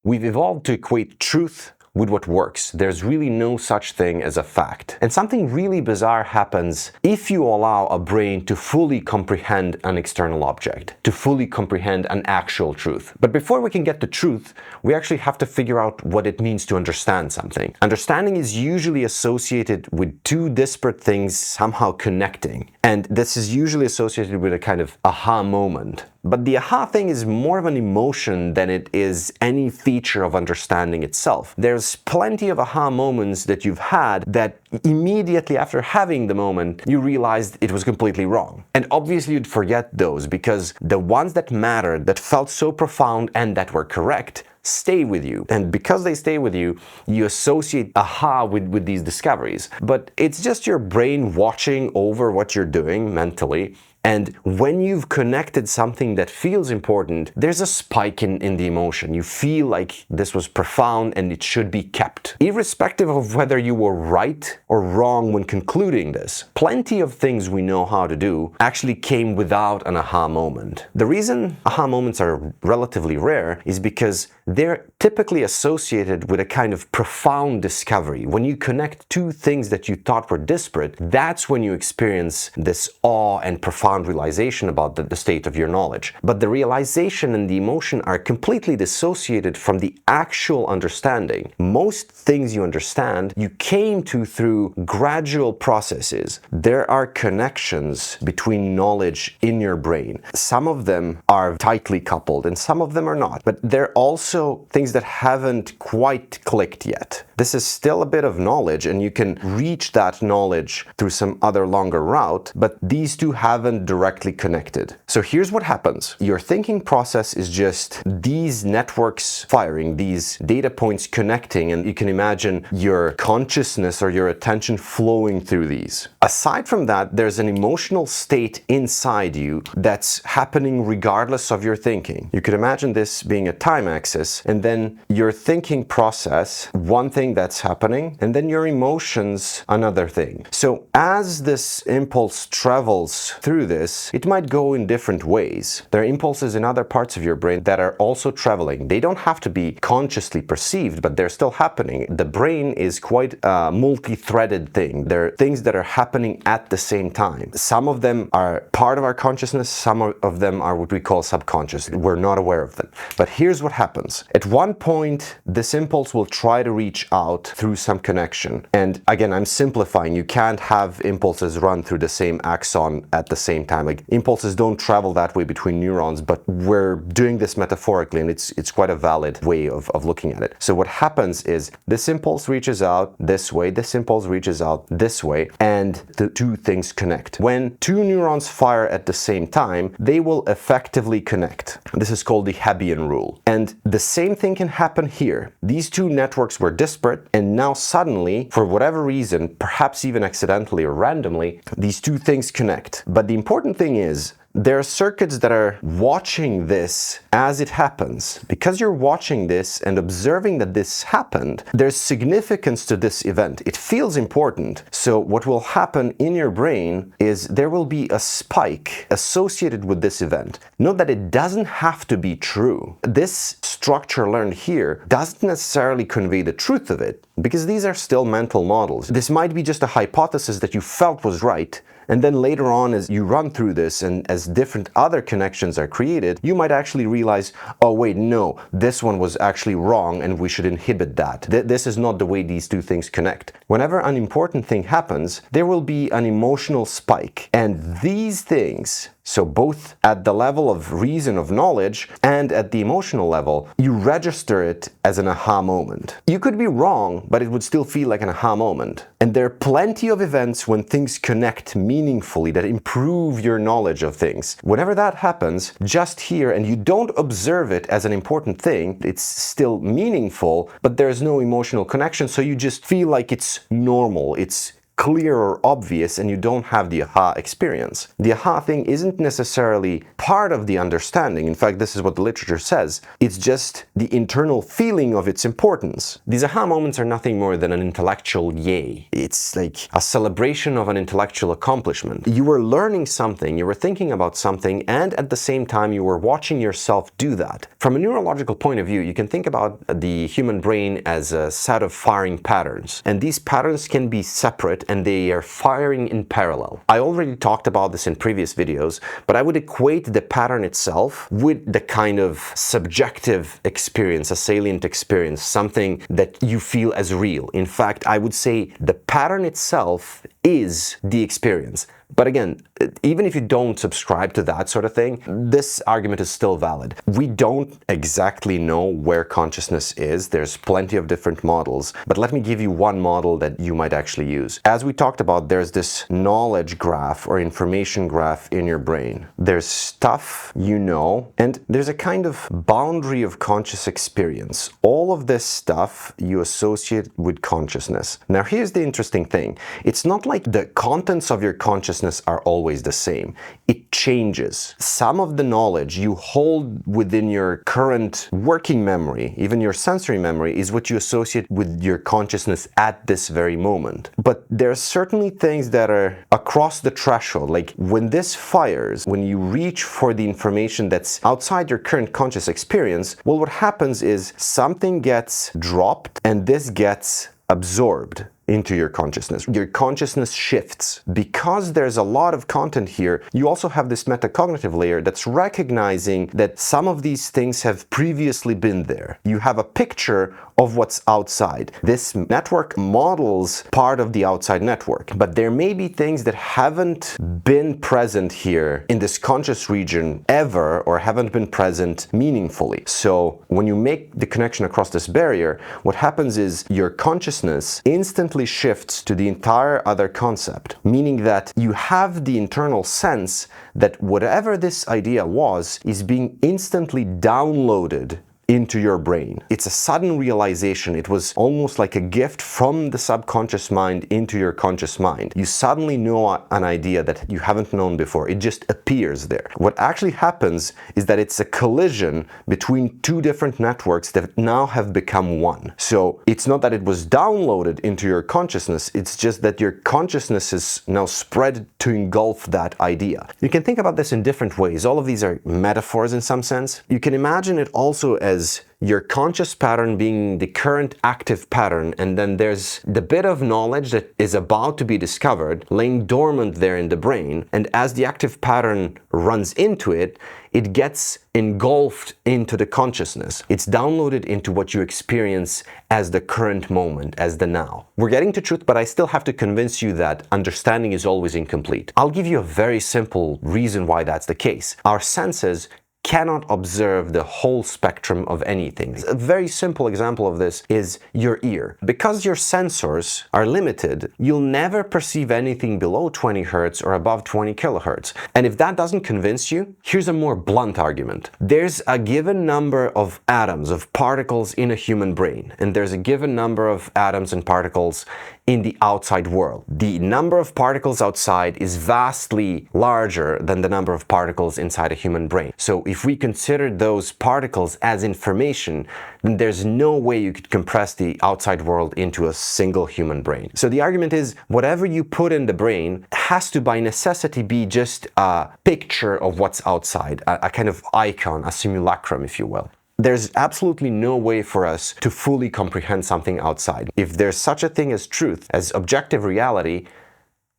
We've evolved to equate truth with what works. There's really no such thing as a fact. And something really bizarre happens if you allow a brain to fully comprehend an external object, to fully comprehend an actual truth. But before we can get to truth, we actually have to figure out what it means to understand something. Understanding is usually associated with two disparate things somehow connecting. And this is usually associated with a kind of aha moment. But the aha thing is more of an emotion than it is any feature of understanding itself. There's plenty of aha moments that you've had that immediately after having the moment, you realized it was completely wrong. And obviously you'd forget those because the ones that mattered, that felt so profound and that were correct, stay with you. And because they stay with you, you associate aha with these discoveries. But it's just your brain watching over what you're doing mentally. And when you've connected something that feels important, there's a spike in the emotion. You feel like this was profound and it should be kept. Irrespective of whether you were right or wrong when concluding this, plenty of things we know how to do actually came without an aha moment. The reason aha moments are relatively rare is because they're typically associated with a kind of profound discovery. When you connect two things that you thought were disparate, that's when you experience this awe and profound realization about the state of your knowledge. But the realization and the emotion are completely dissociated from the actual understanding. Most things you understand, you came to through gradual processes. There are connections between knowledge in your brain. Some of them are tightly coupled and some of them are not. But they're also things that haven't quite clicked yet. This is still a bit of knowledge and you can reach that knowledge through some other longer route, but these two haven't directly connected. So here's what happens. Your thinking process is just these networks firing, these data points connecting, and you can imagine your consciousness or your attention flowing through these. Aside from that, there's an emotional state inside you that's happening regardless of your thinking. You could imagine this being a time axis, and then your thinking process, one thing that's happening, and then your emotions, another thing. So as this impulse travels through this, it might go in different ways. There are impulses in other parts of your brain that are also traveling. They don't have to be consciously perceived, but they're still happening. The brain is quite a multi-threaded thing. There are things that are happening at the same time. Some of them are part of our consciousness, some of them are what we call subconscious. We're not aware of them. But here's what happens. At one point, this impulse will try to reach out through some connection. And again, I'm simplifying. You can't have impulses run through the same axon at the same time. Like impulses don't travel that way between neurons, but we're doing this metaphorically and it's quite a valid way of looking at it. So what happens is this impulse reaches out this way, this impulse reaches out this way, and the two things connect. When two neurons fire at the same time, they will effectively connect. This is called the Hebbian rule. And the same thing can happen here. These two networks were disparate, and now suddenly, for whatever reason, perhaps even accidentally or randomly, these two things connect. But the important thing is, there are circuits that are watching this as it happens. Because you're watching this and observing that this happened, there's significance to this event. It feels important. So what will happen in your brain is there will be a spike associated with this event. Note that it doesn't have to be true. This structure learned here doesn't necessarily convey the truth of it, because these are still mental models. This might be just a hypothesis that you felt was right, and then later on, as you run through this and as different other connections are created, you might actually realize, oh wait, no, this one was actually wrong and we should inhibit that. This is not the way these two things connect. Whenever an important thing happens, there will be an emotional spike. And these things, so both at the level of reason, of knowledge, and at the emotional level, you register it as an aha moment. You could be wrong, but it would still feel like an aha moment. And there are plenty of events when things connect meaningfully that improve your knowledge of things. Whenever that happens, just here, and you don't observe it as an important thing, it's still meaningful, but there's no emotional connection, so you just feel like it's normal, it's clear or obvious and you don't have the aha experience. The aha thing isn't necessarily part of the understanding. In fact, this is what the literature says. It's just the internal feeling of its importance. These aha moments are nothing more than an intellectual yay. It's like a celebration of an intellectual accomplishment. You were learning something, you were thinking about something, and at the same time you were watching yourself do that. From a neurological point of view, you can think about the human brain as a set of firing patterns, and these patterns can be separate and they are firing in parallel. I already talked about this in previous videos, but I would equate the pattern itself with the kind of subjective experience, a salient experience, something that you feel as real. In fact, I would say the pattern itself is the experience. But again, even if you don't subscribe to that sort of thing, this argument is still valid. We don't exactly know where consciousness is. There's plenty of different models, but let me give you one model that you might actually use. As we talked about, there's this knowledge graph or information graph in your brain. There's stuff you know, and there's a kind of boundary of conscious experience. All of this stuff you associate with consciousness. Now, here's the interesting thing. It's not like the contents of your consciousness are always the same. It changes. Some of the knowledge you hold within your current working memory, even your sensory memory, is what you associate with your consciousness at this very moment. But there are certainly things that are across the threshold. Like when this fires, when you reach for the information that's outside your current conscious experience, well, what happens is something gets dropped and this gets absorbed into your consciousness. Your consciousness shifts. Because there's a lot of content here, you also have this metacognitive layer that's recognizing that some of these things have previously been there. You have a picture of what's outside. This network models part of the outside network, but there may be things that haven't been present here in this conscious region ever, or haven't been present meaningfully. So when you make the connection across this barrier, what happens is your consciousness instantly shifts to the entire other concept, meaning that you have the internal sense that whatever this idea was is being instantly downloaded into your brain. It's a sudden realization. It was almost like a gift from the subconscious mind into your conscious mind. You suddenly know an idea that you haven't known before. It just appears there. What actually happens is that it's a collision between two different networks that now have become one. So it's not that it was downloaded into your consciousness, it's just that your consciousness is now spread to engulf that idea. You can think about this in different ways. All of these are metaphors in some sense. You can imagine it also as your conscious pattern being the current active pattern, and then there's the bit of knowledge that is about to be discovered laying dormant there in the brain, and as the active pattern runs into it, it gets engulfed into the consciousness. It's downloaded into what you experience as the current moment, as the now. We're getting to truth, but I still have to convince you that understanding is always incomplete. I'll give you a very simple reason why that's the case. Our senses cannot observe the whole spectrum of anything. A very simple example of this is your ear. Because your sensors are limited, you'll never perceive anything below 20 hertz or above 20 kilohertz. And if that doesn't convince you, here's a more blunt argument. There's a given number of atoms, of particles in a human brain, and there's a given number of atoms and particles in the outside world. The number of particles outside is vastly larger than the number of particles inside a human brain. So if we consider those particles as information, then there's no way you could compress the outside world into a single human brain. So the argument is, whatever you put in the brain has to by necessity be just a picture of what's outside, a kind of icon, a simulacrum, if you will. There's absolutely no way for us to fully comprehend something outside. If there's such a thing as truth, as objective reality,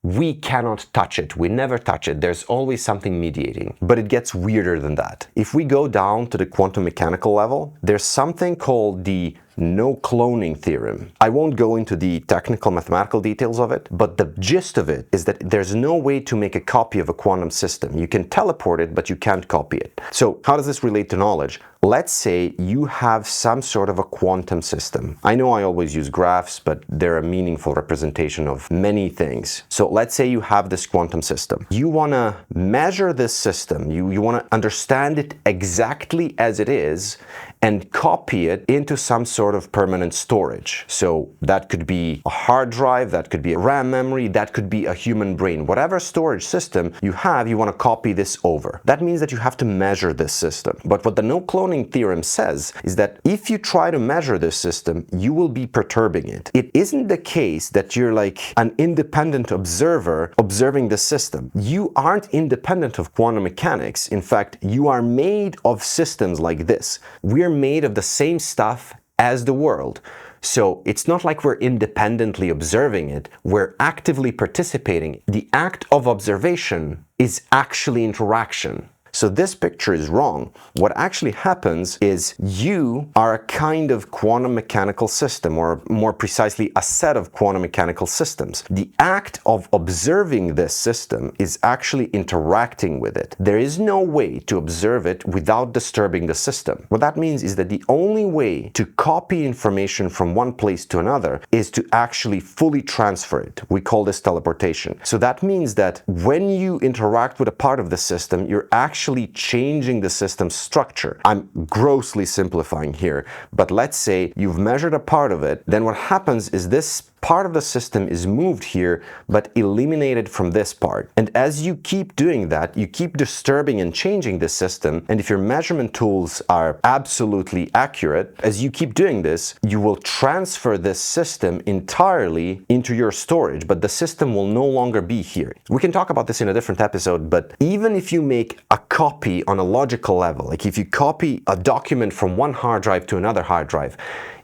we cannot touch it. We never touch it. There's always something mediating. But it gets weirder than that. If we go down to the quantum mechanical level, there's something called the no cloning theorem. I won't go into the technical mathematical details of it, but the gist of it is that there's no way to make a copy of a quantum system. You can teleport it, but you can't copy it. So how does this relate to knowledge? Let's say you have some sort of a quantum system. I know I always use graphs, but they're a meaningful representation of many things. So let's say you have this quantum system. You want to measure this system. You want to understand it exactly as it is, and copy it into some sort of permanent storage. So that could be a hard drive, that could be a RAM memory, that could be a human brain. Whatever storage system you have, you want to copy this over. That means that you have to measure this system. But what the no cloning theorem says is that if you try to measure this system, you will be perturbing it. It isn't the case that you're like an independent observer observing the system. You aren't independent of quantum mechanics. In fact, you are made of systems like this. We're made of the same stuff as the world. So it's not like we're independently observing it, we're actively participating. The act of observation is actually interaction. So this picture is wrong. What actually happens is you are a kind of quantum mechanical system, or more precisely, a set of quantum mechanical systems. The act of observing this system is actually interacting with it. There is no way to observe it without disturbing the system. What that means is that the only way to copy information from one place to another is to actually fully transfer it. We call this teleportation. So that means that when you interact with a part of the system, you're actually changing the system's structure. I'm grossly simplifying here, but let's say you've measured a part of it, then what happens is this part of the system is moved here, but eliminated from this part. And as you keep doing that, you keep disturbing and changing the system, and if your measurement tools are absolutely accurate, as you keep doing this, you will transfer this system entirely into your storage, but the system will no longer be here. We can talk about this in a different episode, but even if you make a copy on a logical level, like if you copy a document from one hard drive to another hard drive,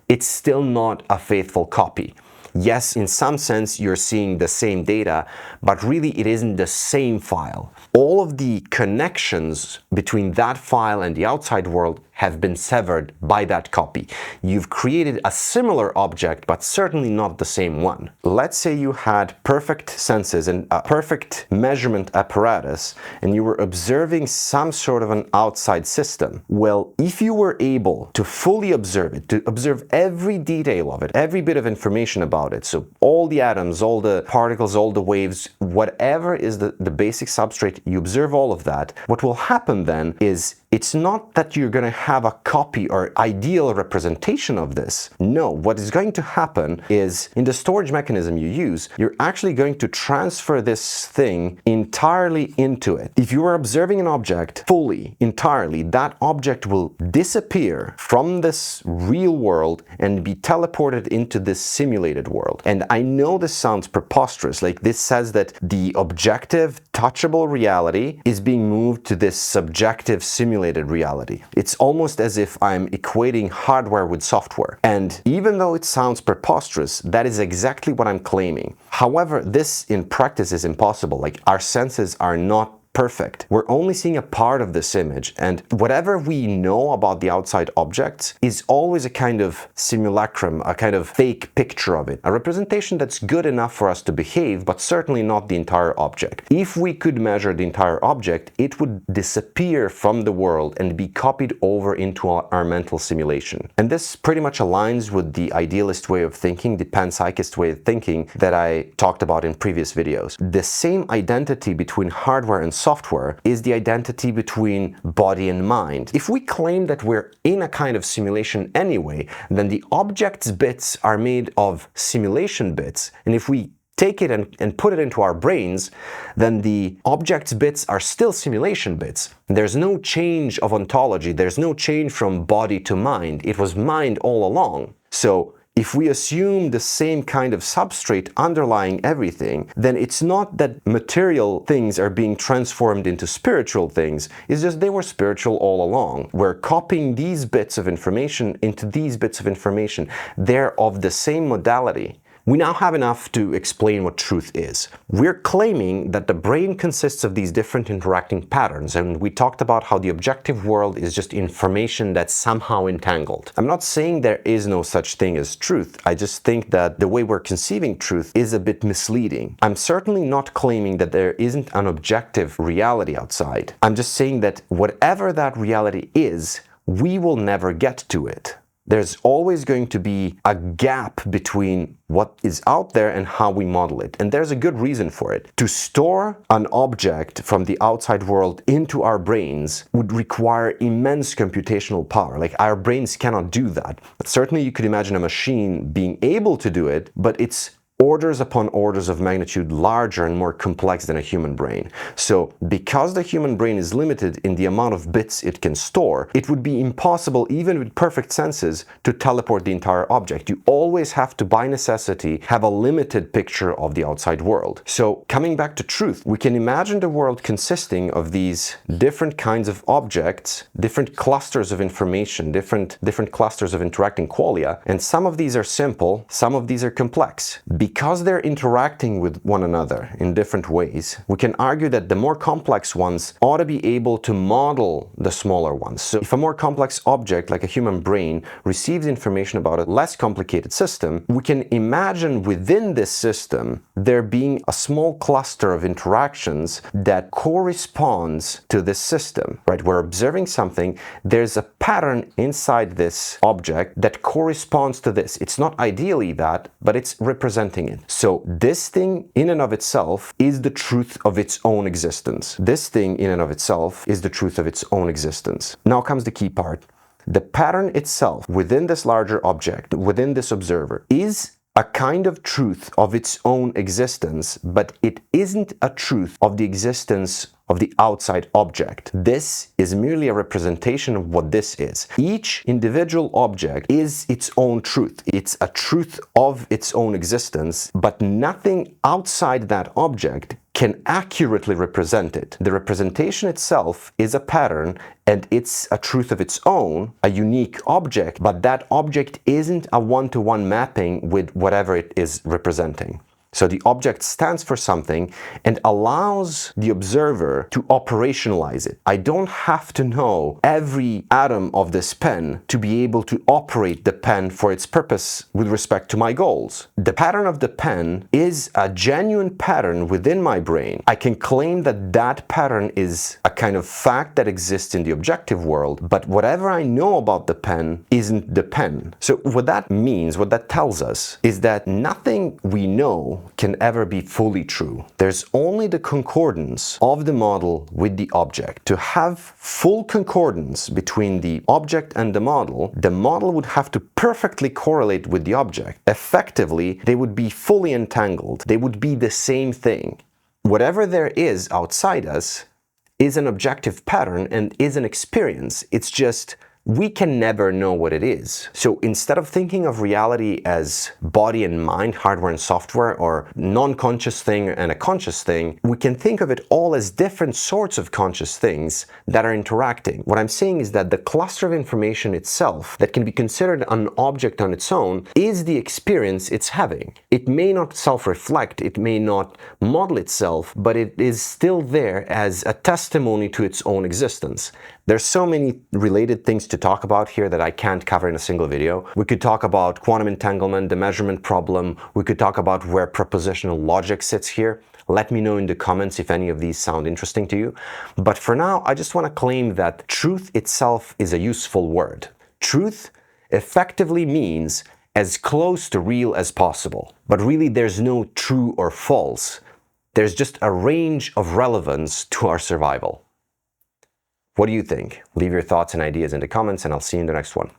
it's still not a faithful copy. Yes, in some sense, you're seeing the same data, but really it isn't the same file. All of the connections between that file and the outside world have been severed by that copy. You've created a similar object, but certainly not the same one. Let's say you had perfect senses and a perfect measurement apparatus, and you were observing some sort of an outside system. Well, if you were able to fully observe it, to observe every detail of it, every bit of information about it, so all the atoms, all the particles, all the waves, whatever is the basic substrate, you observe all of that, what will happen then is it's not that you're going to have a copy or ideal representation of this. No, what is going to happen is in the storage mechanism you use, you're actually going to transfer this thing entirely into it. If you are observing an object fully, entirely, that object will disappear from this real world and be teleported into this simulated world. And I know this sounds preposterous, like this says that the objective, touchable reality is being moved to this subjective simulated reality. It's almost as if I'm equating hardware with software. And even though it sounds preposterous, that is exactly what I'm claiming. However, this in practice is impossible. Like, our senses are not perfect. We're only seeing a part of this image, and whatever we know about the outside objects is always a kind of simulacrum, a kind of fake picture of it, a representation that's good enough for us to behave, but certainly not the entire object. If we could measure the entire object, it would disappear from the world and be copied over into our mental simulation. And this pretty much aligns with the idealist way of thinking, the panpsychist way of thinking that I talked about in previous videos. The same identity between hardware and software is the identity between body and mind. If we claim that we're in a kind of simulation anyway, then the object's bits are made of simulation bits, and if we take it and put it into our brains, then the object's bits are still simulation bits. There's no change of ontology, there's no change from body to mind. It was mind all along. So if we assume the same kind of substrate underlying everything, then it's not that material things are being transformed into spiritual things, it's just they were spiritual all along. We're copying these bits of information into these bits of information. They're of the same modality. We now have enough to explain what truth is. We're claiming that the brain consists of these different interacting patterns, and we talked about how the objective world is just information that's somehow entangled. I'm not saying there is no such thing as truth. I just think that the way we're conceiving truth is a bit misleading. I'm certainly not claiming that there isn't an objective reality outside. I'm just saying that whatever that reality is, we will never get to it. There's always going to be a gap between what is out there and how we model it. And there's a good reason for it. To store an object from the outside world into our brains would require immense computational power. Like, our brains cannot do that. But certainly you could imagine a machine being able to do it, but it's orders upon orders of magnitude larger and more complex than a human brain. So because the human brain is limited in the amount of bits it can store, it would be impossible, even with perfect senses, to teleport the entire object. You always have to, by necessity, have a limited picture of the outside world. So coming back to truth, we can imagine the world consisting of these different kinds of objects, different clusters of information, different clusters of interacting qualia, and some of these are simple, some of these are complex. Because they're interacting with one another in different ways, we can argue that the more complex ones ought to be able to model the smaller ones. So if a more complex object, like a human brain, receives information about a less complicated system, we can imagine within this system there being a small cluster of interactions that corresponds to this system, right? We're observing something, there's a pattern inside this object that corresponds to this. It's not ideally that, but it's representing it. So this thing in and of itself is the truth of its own existence. This thing in and of itself is the truth of its own existence. Now comes the key part. The pattern itself within this larger object, within this observer, is a kind of truth of its own existence, but it isn't a truth of the existence of the outside object. This is merely a representation of what this is. Each individual object is its own truth. It's a truth of its own existence, but nothing outside that object can accurately represent it. The representation itself is a pattern, and it's a truth of its own, a unique object, but that object isn't a one-to-one mapping with whatever it is representing. So the object stands for something and allows the observer to operationalize it. I don't have to know every atom of this pen to be able to operate the pen for its purpose with respect to my goals. The pattern of the pen is a genuine pattern within my brain. I can claim that that pattern is a kind of fact that exists in the objective world, but whatever I know about the pen isn't the pen. So what that means, what that tells us, is that nothing we know can ever be fully true. There's only the concordance of the model with the object. To have full concordance between the object and the model would have to perfectly correlate with the object. Effectively, they would be fully entangled. They would be the same thing. Whatever there is outside us is an objective pattern and is an experience. It's just we can never know what it is. So instead of thinking of reality as body and mind, hardware and software, or non-conscious thing and a conscious thing, we can think of it all as different sorts of conscious things that are interacting. What I'm saying is that the cluster of information itself that can be considered an object on its own is the experience it's having. It may not self-reflect, it may not model itself, but it is still there as a testimony to its own existence. There's so many related things to talk about here that I can't cover in a single video. We could talk about quantum entanglement, the measurement problem. We could talk about where propositional logic sits here. Let me know in the comments if any of these sound interesting to you. But for now, I just want to claim that truth itself is a useful word. Truth effectively means as close to real as possible. But really, there's no true or false. There's just a range of relevance to our survival. What do you think? Leave your thoughts and ideas in the comments, and I'll see you in the next one.